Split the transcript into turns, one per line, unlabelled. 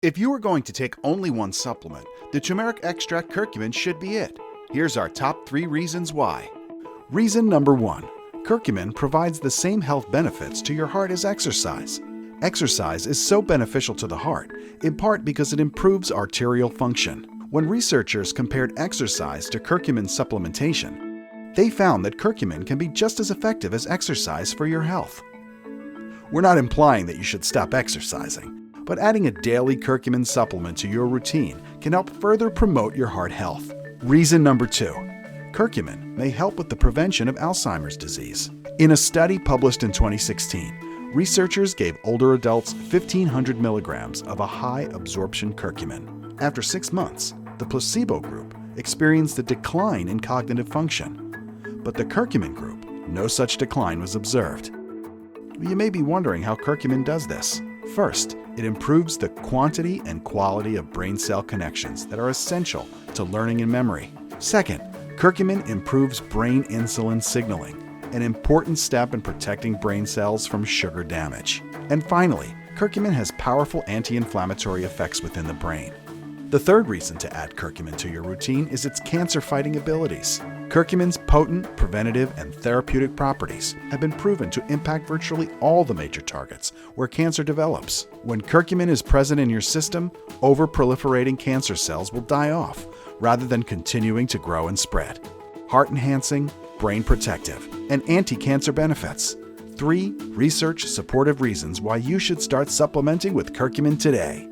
If you are going to take only one supplement, the turmeric extract curcumin should be it. Here's our top 3 reasons why. Reason number 1. Curcumin provides the same health benefits to your heart as exercise. Exercise is so beneficial to the heart, in part because it improves arterial function. When researchers compared exercise to curcumin supplementation, they found that curcumin can be just as effective as exercise for your health. We're not implying that you should stop exercising, but adding a daily curcumin supplement to your routine can help further promote your heart health. Reason number 2. Curcumin may help with the prevention of Alzheimer's disease. In a study published in 2016, researchers gave older adults 1,500 milligrams of a high-absorption curcumin. After 6 months, the placebo group experienced a decline in cognitive function, but the curcumin group, no such decline was observed. You may be wondering how curcumin does this. First, it improves the quantity and quality of brain cell connections that are essential to learning and memory. Second, curcumin improves brain insulin signaling, an important step in protecting brain cells from sugar damage. And finally, curcumin has powerful anti-inflammatory effects within the brain. The third reason to add curcumin to your routine is its cancer-fighting abilities. Curcumin's potent preventative and therapeutic properties have been proven to impact virtually all the major targets where cancer develops. When curcumin is present in your system, over-proliferating cancer cells will die off rather than continuing to grow and spread. Heart-enhancing, brain-protective, and anti-cancer benefits. 3 research-supportive reasons why you should start supplementing with curcumin today.